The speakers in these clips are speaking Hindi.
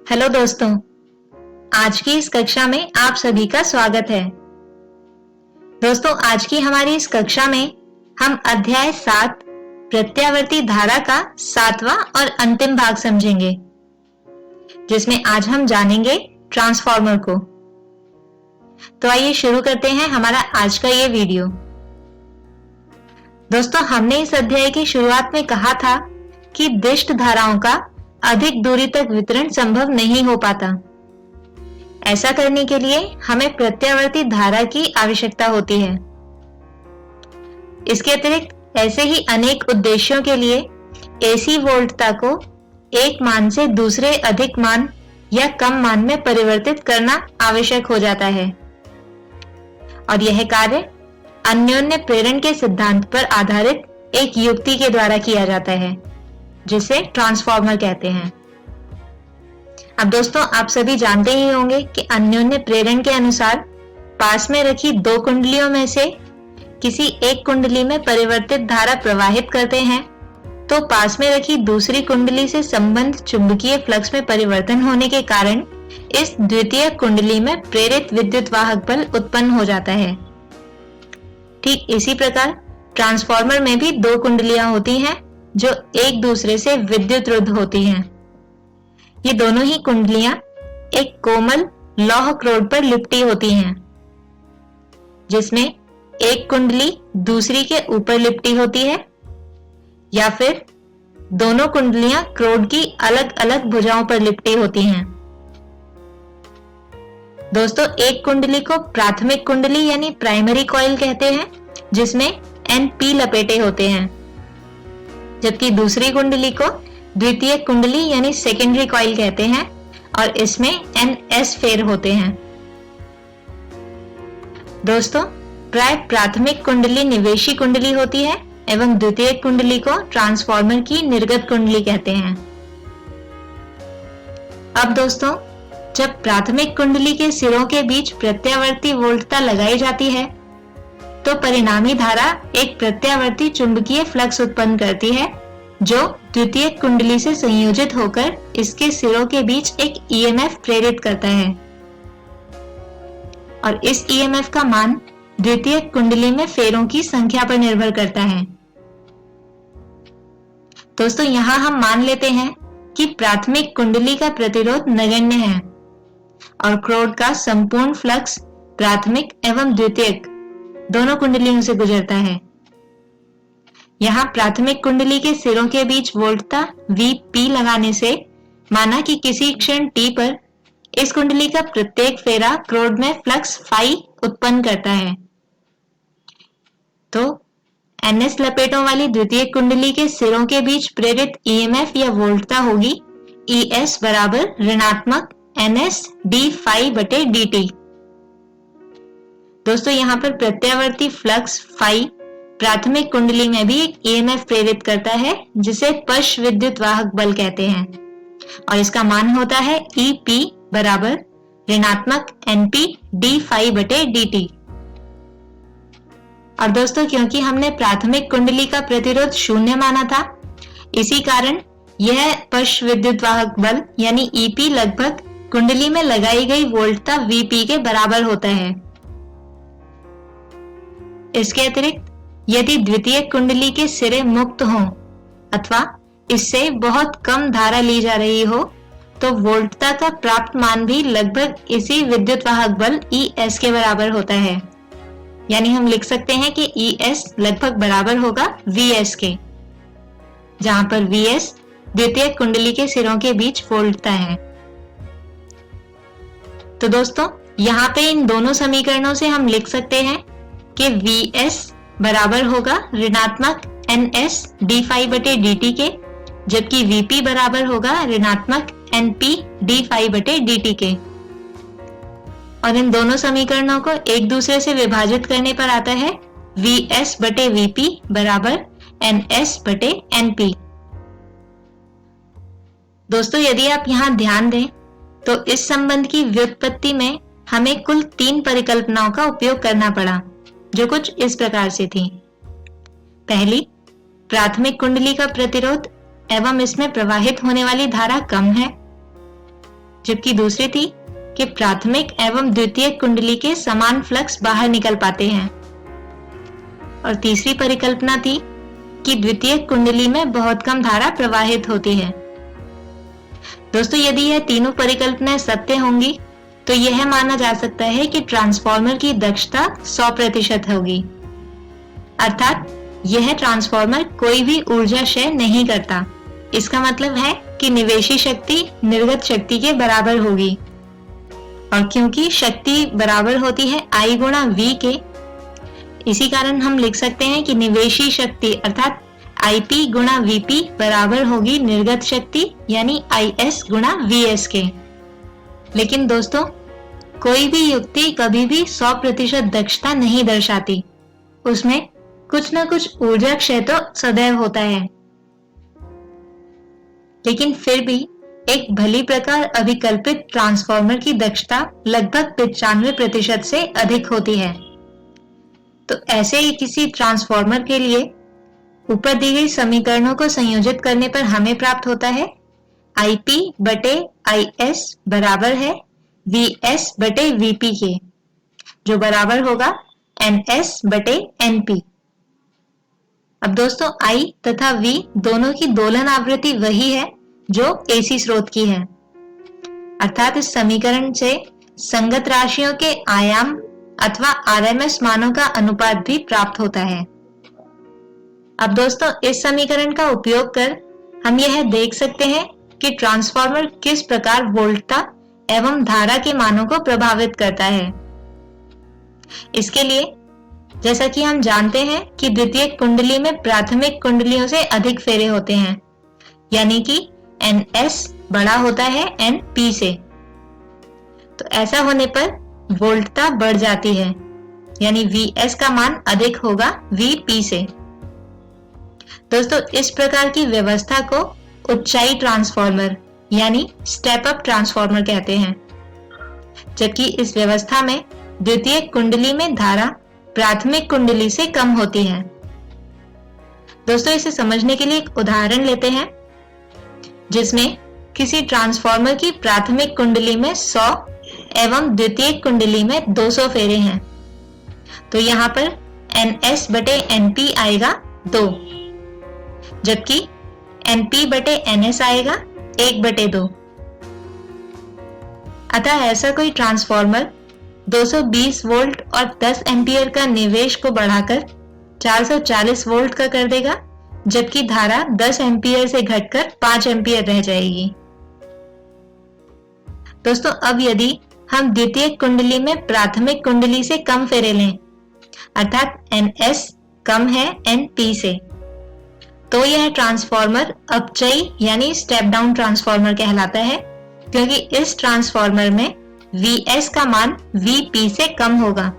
हेलो दोस्तों, आज की इस कक्षा में आप सभी का स्वागत है। दोस्तों, आज की हमारी इस कक्षा में हम अध्याय 7 प्रत्यावर्ती धारा का 7वां और अंतिम भाग समझेंगे, जिसमें आज हम जानेंगे ट्रांसफार्मर को। तो आइए शुरू करते हैं हमारा आज का ये वीडियो। दोस्तों, हमने इस अध्याय की शुरुआत में कहा था कि दिष्ट धाराओं का अधिक दूरी तक वितरण संभव नहीं हो पाता। ऐसा करने के लिए हमें प्रत्यावर्ती धारा की आवश्यकता होती है। इसके अतिरिक्त ऐसे ही अनेक उद्देश्यों के लिए एसी वोल्टता को एक मान से दूसरे अधिक मान या कम मान में परिवर्तित करना आवश्यक हो जाता है, और यह कार्य अन्योन्य प्रेरण के सिद्धांत पर आधारित एक युक्ति के द्वारा किया जाता है, जिसे ट्रांसफार्मर कहते हैं। अब दोस्तों, आप सभी जानते ही होंगे कि अन्योन्य प्रेरण के अनुसार पास में रखी दो कुंडलियों में से किसी एक कुंडली में परिवर्तित धारा प्रवाहित करते हैं, तो पास में रखी दूसरी कुंडली से संबंध चुंबकीय फ्लक्स में परिवर्तन होने के कारण इस द्वितीय कुंडली में प्रेरित विद्युत वाहक बल उत्पन्न हो जाता है। ठीक इसी प्रकार ट्रांसफार्मर में भी दो कुंडलियां होती हैं जो एक दूसरे से विद्युत रुद्ध होती हैं। ये दोनों ही कुंडलियां एक कोमल लौह क्रोड पर लिपटी होती हैं, जिसमें एक कुंडली दूसरी के ऊपर लिपटी होती है, या फिर दोनों कुंडलियां क्रोड की अलग अलग भुजाओं पर लिपटी होती हैं। दोस्तों, एक कुंडली को प्राथमिक कुंडली यानी प्राइमरी कॉइल कहते हैं, जिसमें NP लपेटे होते हैं, जबकि दूसरी कुंडली को द्वितीय कुंडली यानी सेकेंडरी कॉइल कहते हैं, और इसमें NS फेर होते हैं। दोस्तों, प्राय प्राथमिक कुंडली निवेशी कुंडली होती है एवं द्वितीय कुंडली को ट्रांसफार्मर की निर्गत कुंडली कहते हैं। अब दोस्तों, जब प्राथमिक कुंडली के सिरों के बीच प्रत्यावर्ती वोल्टता लगाई जाती है, तो परिणामी धारा एक प्रत्यावर्ती चुंबकीय फ्लक्स उत्पन्न करती है, जो द्वितीय कुंडली से संयोजित होकर इसके सिरों के बीच एक EMF प्रेरित करता है, और इस EMF का मान द्वितीय कुंडली में फेरों की संख्या पर निर्भर करता है। दोस्तों, यहां हम मान लेते हैं कि प्राथमिक कुंडली का प्रतिरोध नगण्य है और क्रोड का संपूर्ण फ्लक्स प्राथमिक एवं द्वितीयक दोनों कुंडलियों से गुजरता है। यहाँ प्राथमिक कुंडली के सिरों के बीच वोल्टता Vp लगाने से माना कि किसी क्षण t पर इस कुंडली का प्रत्येक फेरा क्रोड में फ्लक्स phi उत्पन्न करता है। तो NS लपेटों वाली द्वितीय कुंडली के सिरों के बीच प्रेरित EMF या वोल्टता होगी ES बराबर ऋणात्मक NS d phi बटे dt। दोस्तों, यहाँ पर प्रत्यावर्ती फ्लक्स phi प्राथमिक कुंडली में भी एक EMF प्रेरित करता है, जिसे पश्च विद्युत वाहक बल कहते हैं, और इसका मान होता है EP बराबर ऋणात्मक NP d phi बटे dt। और दोस्तों, क्योंकि हमने प्राथमिक कुंडली का प्रतिरोध शून्य माना था, इसी कारण यह पश्च विद्युत वाहक बल यानी EP लगभग कुंडली में लगाई गई वोल्टता Vp के बराबर होता है। इसके अतिरिक्त यदि द्वितीय कुंडली के सिरे मुक्त हों अथवा इससे बहुत कम धारा ली जा रही हो, तो वोल्टता का प्राप्त मान भी लगभग इसी विद्युत वाहक बल ES के बराबर होता है। यानी हम लिख सकते हैं कि ES लगभग बराबर होगा VS के, जहां पर VS द्वितीय कुंडली के सिरों के बीच वोल्टता है। तो दोस्तों, यहाँ पे इन दोनों समीकरणों से हम लिख सकते हैं कि VS बराबर होगा ऋणात्मक NS d phi बटे dt के, जबकि Vp बराबर होगा ऋणात्मक NP d phi बटे dt के। और इन दोनों समीकरणों को एक दूसरे से विभाजित करने पर आता है VS बटे Vp बराबर NS बटे NP। दोस्तों, यदि आप यहाँ ध्यान दें तो इस संबंध की व्युत्पत्ति में हमें कुल 3 परिकल्पनाओं का उपयोग करना पड़ा, जो कुछ इस प्रकार से थी। पहली, प्राथमिक कुंडली का प्रतिरोध एवं इसमें प्रवाहित होने वाली धारा कम है। जबकि दूसरी थी कि प्राथमिक एवं द्वितीयक कुंडली के समान फ्लक्स बाहर निकल पाते हैं। और तीसरी परिकल्पना थी कि द्वितीयक कुंडली में बहुत कम धारा प्रवाहित होती है। दोस्तों, यदि यह तीनों परिकल्पनाएं सत्य होंगी तो यह माना जा सकता है कि ट्रांसफार्मर की दक्षता 100% होगी, अर्थात यह ट्रांसफार्मर कोई भी ऊर्जा क्षय नहीं करता। इसका मतलब है कि निवेशी शक्ति निर्गत शक्ति के बराबर होगी, और क्योंकि शक्ति बराबर होती है I गुणा V के, इसी कारण हम लिख सकते हैं कि निवेशी शक्ति अर्थात IP गुणा VP बराबर होगी निर्गत शक्ति यानी IS गुणा VS के। लेकिन दोस्तों, कोई भी युक्ति कभी भी 100% दक्षता नहीं दर्शाती, उसमें कुछ न कुछ ऊर्जा क्षय तो सदैव होता है। लेकिन फिर भी एक भली प्रकार अभिकल्पित ट्रांसफार्मर की दक्षता लगभग 95% से अधिक होती है। तो ऐसे ही किसी ट्रांसफार्मर के लिए ऊपर दी गई समीकरणों को संयोजित करने पर हमें प्राप्त होता है IP बटे IS बराबर है VS बटे VP के, जो बराबर होगा NS बटे NP। अब दोस्तों, I तथा V दोनों की दोलन आवृत्ति वही है जो AC स्रोत की है, अर्थात इस समीकरण से संगत राशियों के आयाम अथवा RMS मानों का अनुपात भी प्राप्त होता है। अब दोस्तों, इस समीकरण का उपयोग कर हम यह देख सकते हैं कि ट्रांसफार्मर किस प्रकार वोल्टता एवं धारा के मानों को प्रभावित करता है। इसके लिए जैसा कि हम जानते हैं कि द्वितीयक कुंडली में प्राथमिक कुंडलियों से अधिक फेरे होते हैं, यानी कि NS बड़ा होता है NP से। तो ऐसा होने पर वोल्टता बढ़ जाती है, यानी VS का मान अधिक होगा VP से। दोस्तों, इस प्रकार की व्यवस्था को उच्चाई ट्रांसफार्मर यानी स्टेप अप ट्रांसफार्मर कहते हैं, जबकि इस व्यवस्था में द्वितीयक कुंडली में धारा प्राथमिक कुंडली से कम होती है। दोस्तों, इसे समझने के लिए एक उदाहरण लेते हैं जिसमें किसी ट्रांसफार्मर की प्राथमिक कुंडली में 100 एवं द्वितीयक कुंडली में 200 फेरे हैं। तो यहाँ पर NS बटे NP आएगा 2, जबकि NP बटे NS आएगा 1 बटे 2। अतः ऐसा कोई ट्रांसफार्मर 220 वोल्ट और 10 एम्पियर का निवेश को बढ़ाकर 440 वोल्ट का कर देगा, जबकि धारा 10 एम्पियर से घटकर 5 एम्पियर रह जाएगी। दोस्तों, अब यदि हम द्वितीयक कुंडली में प्राथमिक कुंडली से कम फेरे लें, अर्थात NS कम है NP से, तो यह ट्रांसफार्मर अपचयी यानी स्टेप डाउन ट्रांसफार्मर कहलाता है, क्योंकि इस ट्रांसफार्मर में VS का मान VP से कम होगा,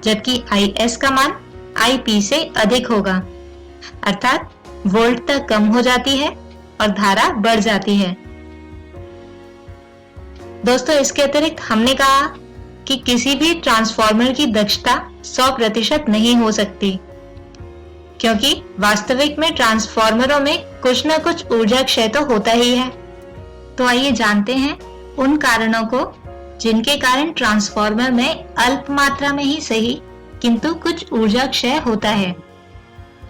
जबकि IS का मान IP से अधिक होगा, अर्थात वोल्टता कम हो जाती है और धारा बढ़ जाती है। दोस्तों, इसके अतिरिक्त हमने कहा कि किसी भी ट्रांसफार्मर की दक्षता 100% नहीं हो सकती, क्योंकि वास्तविक में ट्रांसफार्मरों में कुछ न कुछ ऊर्जा क्षय तो होता ही है। तो आइए जानते हैं उन कारणों को जिनके कारण ट्रांसफार्मर में अल्प मात्रा में ही सही किंतु कुछ ऊर्जा क्षय होता है।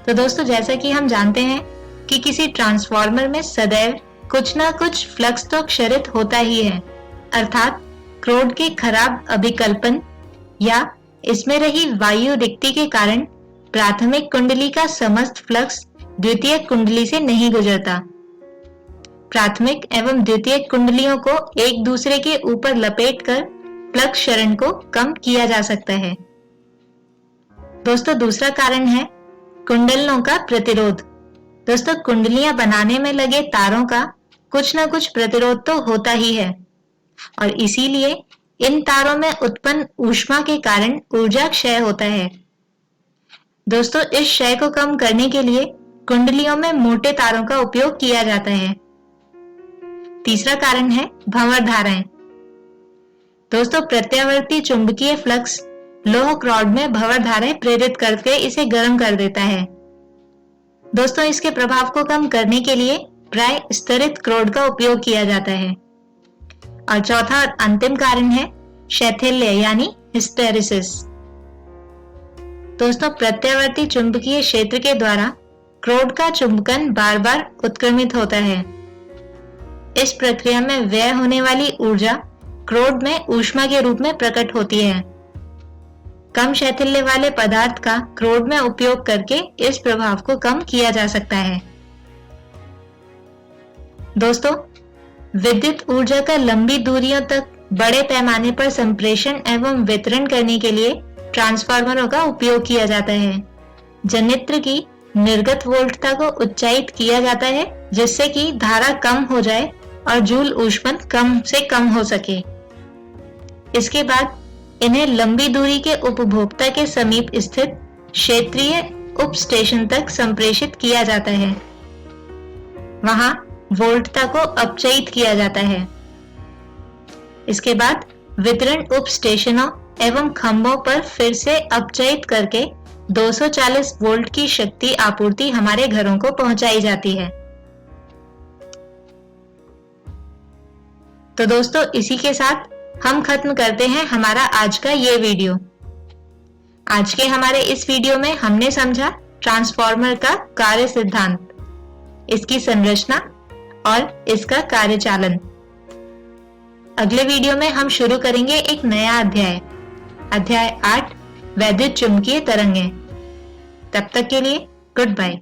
तो दोस्तों, जैसा कि हम जानते हैं कि किसी ट्रांसफार्मर में सदैव कुछ ना कुछ फ्लक्स तो क्षरित होता ही है, अर्थात क्रोड के खराब अभिकल्पन या इसमें रही वायु रिक्ति के कारण प्राथमिक कुंडली का समस्त फ्लक्स द्वितीयक कुंडली से नहीं गुजरता। प्राथमिक एवं द्वितीयक कुंडलियों को एक दूसरे के ऊपर लपेटकर फ्लक्स क्षरण को कम किया जा सकता है। दोस्तों, दूसरा कारण है कुंडलों का प्रतिरोध। दोस्तों, कुंडलियां बनाने में लगे तारों का कुछ न कुछ प्रतिरोध तो होता ही है, और इसीलिए इन तारों में उत्पन्न ऊष्मा के कारण ऊर्जा क्षय होता है। दोस्तों, इस क्षय को कम करने के लिए कुंडलियों में मोटे तारों का उपयोग किया जाता है। तीसरा कारण है भंवर धाराएं। दोस्तों, प्रत्यावर्ती चुंबकीय फ्लक्स लोह रॉड में भंवर धाराएं प्रेरित करके इसे गर्म कर देता है। दोस्तों, इसके प्रभाव को कम करने के लिए प्राय स्तरित क्रोड का उपयोग किया जाता है। और चौथा और अंतिम कारण है शैथिल्य यानी हिस्टेरिसिस। दोस्तों, प्रत्यावर्ती चुंबकीय क्षेत्र के द्वारा क्रोड का चुंबकन बार बार उत्क्रमित होता है। इस प्रक्रिया में व्यय होने वाली ऊर्जा क्रोड में ऊष्मा के रूप में प्रकट होती है। कम शैथिल्य वाले पदार्थ का क्रोड में उपयोग करके इस प्रभाव को कम किया जा सकता है। दोस्तों, विद्युत ऊर्जा का लंबी दूरियों तक बड़े पैमाने पर संप्रेषण एवं वितरण करने के लिए ट्रांसफार्मरों का उपयोग किया जाता है। जनित्र की निर्गत वोल्टता को उच्चायित किया जाता है जिससे कि धारा कम हो जाए और जूल ऊष्मन कम से कम हो सके। इसके बाद इन्हें लंबी दूरी के उपभोक्ता के समीप स्थित क्षेत्रीय उप स्टेशन तक संप्रेषित किया जाता है। वहां वोल्टता को अपचयित किया जाता है। इसके बाद वितरण उप स्टेशनों एवं खंभों पर फिर से अपचयित करके 240 वोल्ट की शक्ति आपूर्ति हमारे घरों को पहुंचाई जाती है। तो दोस्तों, इसी के साथ हम खत्म करते हैं हमारा आज का ये वीडियो। आज के हमारे इस वीडियो में हमने समझा ट्रांसफार्मर का कार्य सिद्धांत, इसकी संरचना और इसका कार्यचालन। अगले वीडियो में हम शुरू करेंगे एक नया अध्याय 8 वैद्युत चुंबकीय तरंगें। तब तक के लिए गुड बाय।